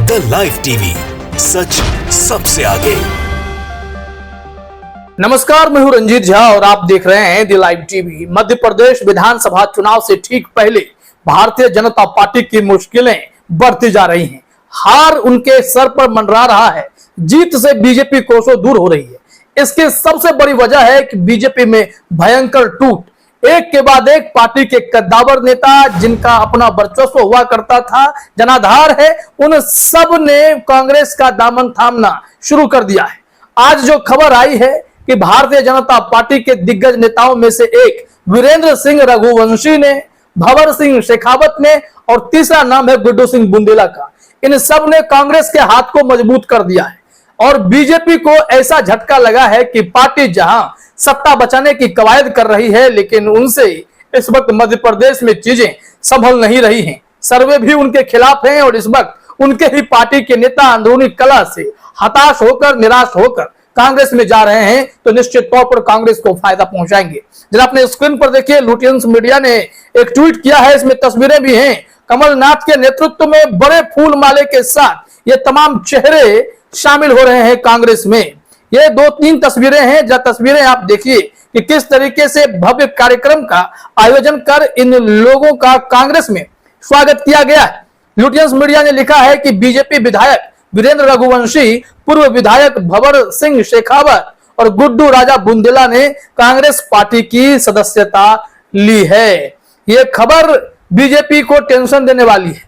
The live TV, सच सबसे आगे। नमस्कार, मैं हूं रंजीत झा और आप देख रहे हैं the live TV. Madhya Pradesh विधानसभा चुनाव से ठीक पहले भारतीय जनता पार्टी की मुश्किलें बढ़ती जा रही हैं। हार उनके सर पर मंडरा रहा है, जीत से बीजेपी कोसों दूर हो रही है। इसकी सबसे बड़ी वजह है कि बीजेपी में भयंकर टूट, एक के बाद एक पार्टी के कद्दावर नेता जिनका अपना वर्चस्व हुआ करता था, जनाधार है, उन सब ने कांग्रेस का दामन थामना शुरू कर दिया है। आज जो खबर आई है कि भारतीय जनता पार्टी के दिग्गज नेताओं में से एक वीरेंद्र सिंह रघुवंशी ने, भंवर सिंह शेखावत ने और तीसरा नाम है गुड्डू सिंह बुंदेला का, इन सब ने कांग्रेस के हाथ को मजबूत कर दिया है। और बीजेपी को ऐसा झटका लगा है कि पार्टी जहां सत्ता बचाने की कवायद कर रही है, लेकिन उनसे इस वक्त मध्य प्रदेश में चीजें संभल नहीं रही हैं। सर्वे भी उनके खिलाफ हैं और इस वक्त उनके ही पार्टी के नेता अंदरूनी कलह से हताश होकर, निराश होकर कांग्रेस में जा रहे हैं, तो निश्चित तौर पर कांग्रेस को फायदा पहुंचाएंगे। जरा अपने स्क्रीन पर देखिए, लुटियंस मीडिया ने एक ट्वीट किया है, इसमें तस्वीरें भी हैं। कमलनाथ के नेतृत्व में बड़े फूल माले के साथ ये तमाम चेहरे शामिल हो रहे हैं कांग्रेस में। ये 2-3 तस्वीरें हैं, जब तस्वीरें आप देखिए कि किस तरीके से भव्य कार्यक्रम का आयोजन कर इन लोगों का कांग्रेस में स्वागत किया गया है। लुटियंस मीडिया ने लिखा है कि बीजेपी विधायक वीरेंद्र रघुवंशी, पूर्व विधायक भंवर सिंह शेखावत और गुड्डू राजा बुंदेला ने कांग्रेस पार्टी की सदस्यता ली है। यह खबर बीजेपी को टेंशन देने वाली है।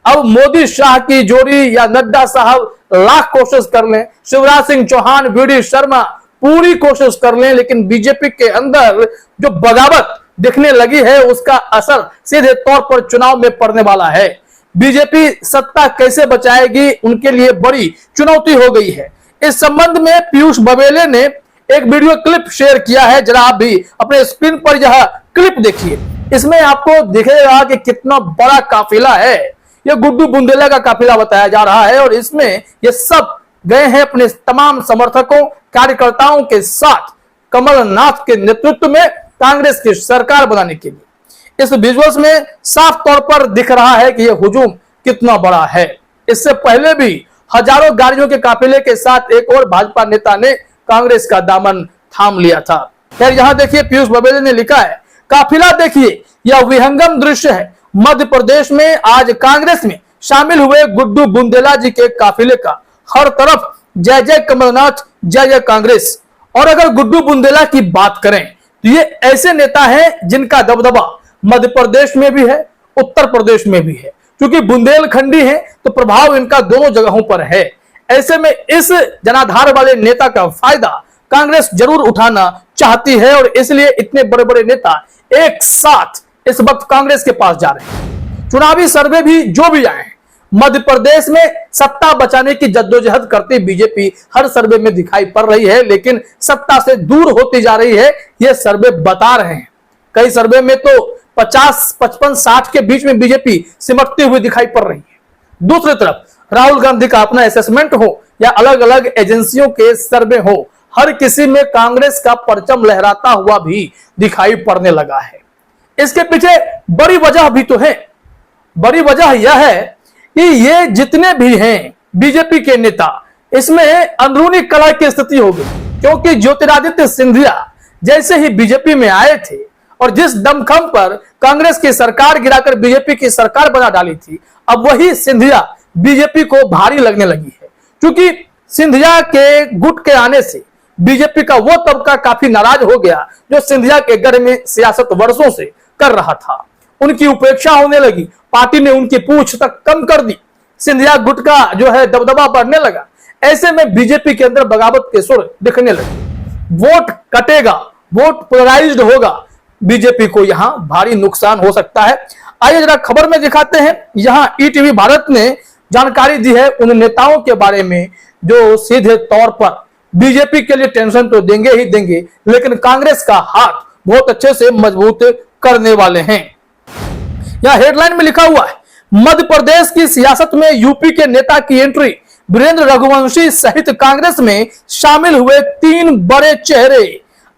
अब मोदी शाह की जोड़ी या नड्डा साहब लाख कोशिश कर लें, शिवराज सिंह चौहान, वीडी शर्मा पूरी कोशिश कर लें, लेकिन बीजेपी के अंदर जो बगावत दिखने लगी है उसका असर सीधे तौर पर चुनाव में पड़ने वाला है। बीजेपी सत्ता कैसे बचाएगी, उनके लिए बड़ी चुनौती हो गई है। इस संबंध में पीयूष बबेले ने एक वीडियो क्लिप शेयर किया है, जरा आप भी अपने स्क्रीन पर यह क्लिप देखिए। इसमें आपको दिखेगा कि कितना बड़ा काफिला है। यह गुड्डू बुंदेला का काफिला बताया जा रहा है और इसमें ये सब गए हैं अपने तमाम समर्थकों, कार्यकर्ताओं के साथ कमलनाथ के नेतृत्व में कांग्रेस की सरकार बनाने के लिए। इस विजुअल्स में साफ तौर पर दिख रहा है कि यह हुजूम कितना बड़ा है। इससे पहले भी हजारों गाड़ियों के काफिले के साथ एक और भाजपा नेता ने कांग्रेस का दामन थाम लिया था। खैर, यहां देखिए पीयूष बबेले ने लिखा है, काफिला देखिए, यह विहंगम दृश्य है। मध्य प्रदेश में आज कांग्रेस में शामिल हुए गुड्डू बुंदेला जी के काफिले का हर तरफ जय जय कमलनाथ, जय जय कांग्रेस। और अगर गुड्डू बुंदेला की बात करें तो ये ऐसे नेता हैं जिनका दबदबा मध्य प्रदेश में भी है, उत्तर प्रदेश में भी है। क्योंकि बुंदेलखंडी है तो प्रभाव इनका दोनों जगहों पर है। ऐसे में इस जनाधार वाले नेता का फायदा कांग्रेस जरूर उठाना चाहती है और इसलिए इतने बड़े बड़े नेता एक साथ इस वक्त कांग्रेस के पास जा रहे हैं। चुनावी सर्वे भी जो भी आए हैं, मध्य प्रदेश में सत्ता बचाने की जद्दोजहद करती बीजेपी हर सर्वे में दिखाई पड़ रही है, लेकिन सत्ता से दूर होती जा रही है, यह सर्वे बता रहे हैं। कई सर्वे में तो 50, 55, 60 के बीच में बीजेपी सिमटती हुई दिखाई पड़ रही है। दूसरी तरफ राहुल गांधी का अपना असेसमेंट हो या अलग अलग एजेंसियों के सर्वे हो, हर किसी में कांग्रेस का परचम लहराता हुआ भी दिखाई पड़ने लगा है। इसके पीछे बड़ी वजह भी तो है। बड़ी वजह यह है कि ये जितने भी हैं बीजेपी के नेता, इसमें अंदरूनी कलह की स्थिति हो गई। क्योंकि ज्योतिरादित्य सिंधिया जैसे ही बीजेपी में आए थे और जिस दमखम पर कांग्रेस की सरकार गिराकर बीजेपी की सरकार बना डाली थी, अब वही सिंधिया बीजेपी को भारी लगने लगी है। क्योंकि सिंधिया के गुट के आने से बीजेपी का वो तबका काफी नाराज हो गया जो सिंधिया के गढ़ में सियासत वर्षों से कर रहा था। उनकी उपेक्षा होने लगी, पार्टी ने उनकी पूछ तक कम कर दी, सिंधिया गुट का जो है दबदबा बढ़ने लगा। ऐसे में बीजेपी के अंदर बगावत के सुर दिखने लगे। वोट कटेगा, वोट पोलराइज्ड होगा, बीजेपी को यहां भारी नुकसान हो सकता है। आइए जरा खबर में दिखाते हैं। यहां ईटीवी भारत ने जानकारी दी है उन नेताओं के बारे में जो सीधे तौर पर बीजेपी के लिए टेंशन तो देंगे ही देंगे, लेकिन कांग्रेस का हाथ बहुत अच्छे से मजबूत करने वाले हैं। यह हेडलाइन में लिखा हुआ है, मध्य प्रदेश की सियासत में यूपी के नेता की एंट्री, वीरेंद्र रघुवंशी सहित कांग्रेस में शामिल हुए 3 बड़े चेहरे।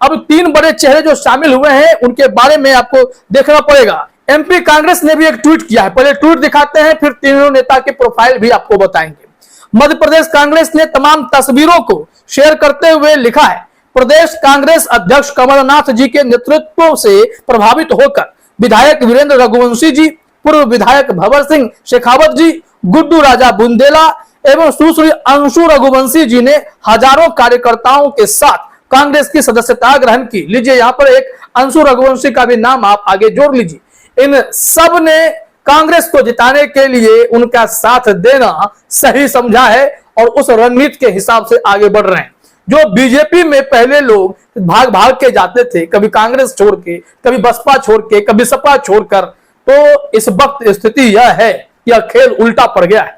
अब 3 बड़े चेहरे जो शामिल हुए हैं उनके बारे में आपको देखना पड़ेगा। एमपी कांग्रेस ने भी एक ट्वीट किया है, पहले ट्वीट दिखाते हैं फिर तीनों नेता के प्रोफाइल भी आपको बताएंगे। मध्य प्रदेश कांग्रेस ने तमाम तस्वीरों को शेयर करते हुए लिखा है, प्रदेश कांग्रेस अध्यक्ष कमलनाथ जी के नेतृत्व से प्रभावित होकर विधायक वीरेंद्र रघुवंशी जी, पूर्व विधायक भंवर सिंह शेखावत जी, गुड्डू राजा बुंदेला एवं सुश्री अंशु रघुवंशी जी ने हजारों कार्यकर्ताओं के साथ कांग्रेस की सदस्यता ग्रहण की। लीजिए यहाँ पर एक अंशु रघुवंशी का भी नाम आप आगे जोड़ लीजिए। इन सब ने कांग्रेस को जिताने के लिए उनका साथ देना सही समझा है और उस रणनीति के हिसाब से आगे बढ़ रहे हैं। जो बीजेपी में पहले लोग भाग भाग के जाते थे, कभी कांग्रेस छोड़ के, कभी बसपा छोड़ के, कभी सपा छोड़कर, तो इस वक्त स्थिति यह है, यह खेल उल्टा पड़ गया है।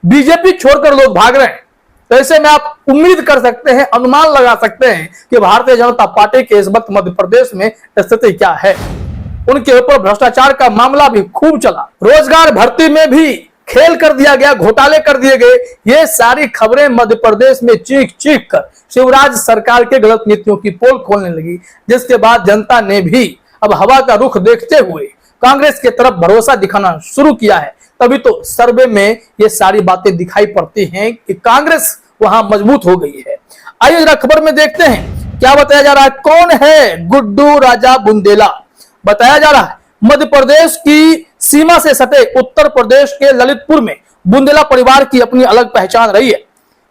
बीजेपी छोड़कर लोग भाग रहे हैं। तो ऐसे में आप उम्मीद कर सकते हैं, अनुमान लगा सकते हैं कि भारतीय जनता पार्टी के इस वक्त मध्य प्रदेश में स्थिति क्या है। उनके ऊपर भ्रष्टाचार का मामला भी खूब चला, रोजगार भर्ती में भी खेल कर दिया गया, घोटाले कर दिए गए। ये सारी खबरें मध्य प्रदेश में चीख चीख कर शिवराज सरकार के गलत नीतियों की पोल खोलने लगी, जिसके बाद जनता ने भी अब हवा का रुख देखते हुए कांग्रेस की तरफ भरोसा दिखाना शुरू किया है। तभी तो सर्वे में ये सारी बातें दिखाई पड़ती हैं कि कांग्रेस वहां मजबूत हो गई है। आइए जरा खबर में देखते हैं क्या बताया जा रहा है। कौन है गुड्डू राजा बुंदेला? बताया जा रहा है मध्य प्रदेश की सीमा से सटे उत्तर प्रदेश के ललितपुर में बुंदेला परिवार की अपनी अलग पहचान रही है।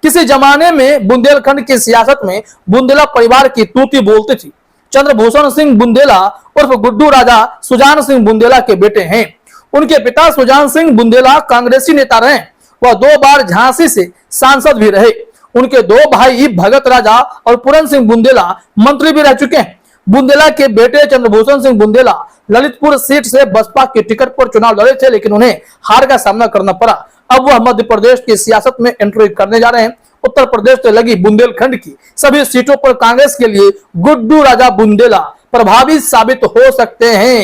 किसी जमाने में बुंदेलखंड की सियासत में बुंदेला परिवार की तूती बोलती थी। चंद्रभूषण सिंह बुंदेला उर्फ गुड्डू राजा सुजान सिंह बुंदेला के बेटे हैं। उनके पिता सुजान सिंह बुंदेला कांग्रेसी नेता रहे। वह 2 बार झांसी से सांसद भी रहे। उनके 2 भाई भगत राजा और पूरन सिंह बुंदेला मंत्री भी रह चुके हैं। बुंदेला के बेटे चंद्रभूषण सिंह बुंदेला ललितपुर सीट से बसपा के टिकट पर चुनाव लड़े थे, लेकिन उन्हें हार का सामना करना पड़ा। अब वह मध्य प्रदेश की सियासत में एंट्री करने जा रहे हैं। उत्तर प्रदेश से लगी बुंदेलखंड की सभी सीटों पर कांग्रेस के लिए गुड्डू राजा बुंदेला प्रभावी साबित हो सकते हैं।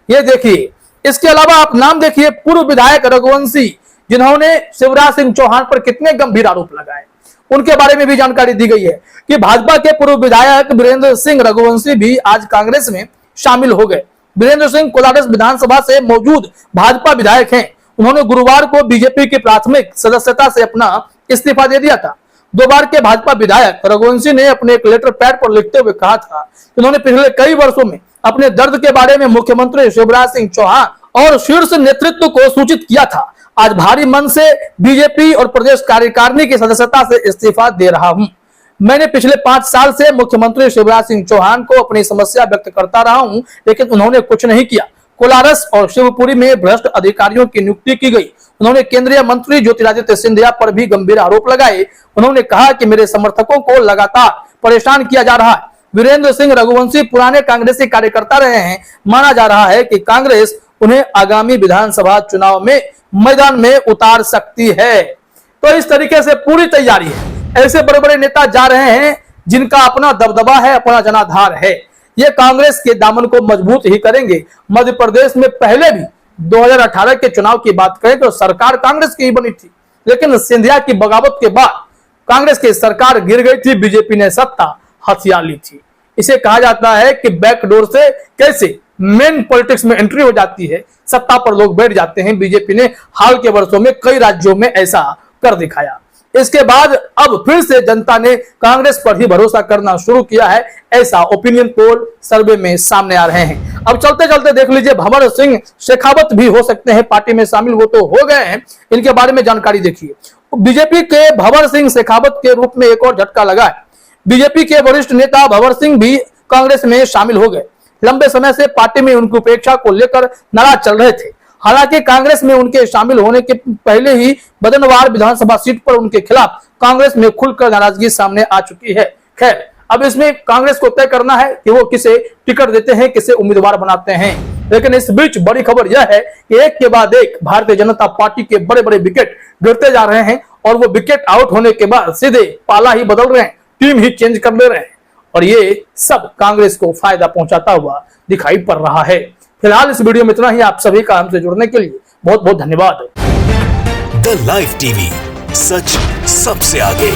ये देखिए, इसके अलावा आप नाम देखिए पूर्व विधायक रघुवंशी, जिन्होंने शिवराज सिंह चौहान पर कितने गंभीर आरोप लगाए, उनके बारे में भी जानकारी दी गई है कि भाजपा के पूर्व विधायक वीरेंद्र सिंह रघुवंशी भी आज कांग्रेस में शामिल हो गए। वीरेंद्र सिंह कोलारस विधानसभा से मौजूद भाजपा विधायक हैं। उन्होंने गुरुवार को बीजेपी की प्राथमिक सदस्यता से अपना इस्तीफा दे दिया था। 2 बार के भाजपा विधायक रघुवंशी ने अपने एक लेटर पैड पर लिखते हुए कहा था कि उन्होंने पिछले कई वर्षों में अपने दर्द के बारे में मुख्यमंत्री शिवराज सिंह चौहान और शीर्ष नेतृत्व को सूचित किया था। आज भारी मन से बीजेपी और प्रदेश कार्यकारिणी की सदस्यता से इस्तीफा दे रहा हूं। मैंने पिछले 5 साल से मुख्यमंत्री शिवराज सिंह चौहान को अपनी समस्या व्यक्त करता रहा हूं, लेकिन उन्होंने कुछ नहीं किया। कोलारस और शिवपुरी में भ्रष्ट अधिकारियों की नियुक्ति की गई। उन्होंने केंद्रीय मंत्री ज्योतिरादित्य सिंधिया पर भी गंभीर आरोप लगाए। उन्होंने कहा कि मेरे समर्थकों को लगातार परेशान किया जा रहा है। वीरेंद्र सिंह रघुवंशी पुराने कांग्रेसी कार्यकर्ता रहे हैं। माना जा रहा है कि कांग्रेस उन्हें आगामी विधानसभा चुनाव में मैदान में उतार सकती है। तो इस तरीके से पूरी तैयारी है। ऐसे बड़े बड़े नेता जा रहे हैं जिनका अपना दबदबा है, अपना जनाधार है। ये कांग्रेस के दामन को मजबूत ही करेंगे। मध्य प्रदेश में पहले भी 2018 के चुनाव की बात करें तो सरकार कांग्रेस की ही बनी थी, लेकिन सिंधिया की बगावत के बाद कांग्रेस की सरकार गिर गई थी, बीजेपी ने सत्ता हथिया ली थी। इसे कहा जाता है कि बैकडोर से कैसे मेन पॉलिटिक्स में एंट्री हो जाती है, सत्ता पर लोग बैठ जाते हैं। बीजेपी ने हाल के वर्षों में कई राज्यों में ऐसा कर दिखाया। इसके बाद अब फिर से जनता ने कांग्रेस पर ही भरोसा करना शुरू किया है, ऐसा ओपिनियन पोल सर्वे में सामने आ रहे हैं। अब चलते चलते देख लीजिए, भंवर सिंह शेखावत भी हो सकते हैं पार्टी में शामिल, वो तो हो गए हैं। इनके बारे में जानकारी देखिए। बीजेपी के भंवर सिंह शेखावत के रूप में एक और झटका लगा है। बीजेपी के वरिष्ठ नेता भंवर सिंह भी कांग्रेस में शामिल हो गए। लंबे समय से पार्टी में उनकी उपेक्षा को लेकर नाराज चल रहे थे। हालांकि कांग्रेस में उनके शामिल होने के पहले ही बदनवार विधानसभा सीट पर उनके खिलाफ कांग्रेस में खुलकर नाराजगी सामने आ चुकी है। खैर, अब इसमें कांग्रेस को तय करना है कि वो किसे टिकट देते हैं, किसे उम्मीदवार बनाते हैं। लेकिन इस बीच बड़ी खबर यह है कि एक के बाद एक भारतीय जनता पार्टी के बड़े बड़े विकेट गिरते जा रहे हैं और वो विकेट आउट होने के बाद सीधे पाला ही बदल रहे हैं, टीम ही चेंज कर ले रहे हैं और ये सब कांग्रेस को फायदा पहुंचाता हुआ दिखाई पड़ रहा है। फिलहाल इस वीडियो में इतना ही। आप सभी का हमसे जुड़ने के लिए बहुत बहुत धन्यवाद। द लाइव टीवी, सच सबसे आगे।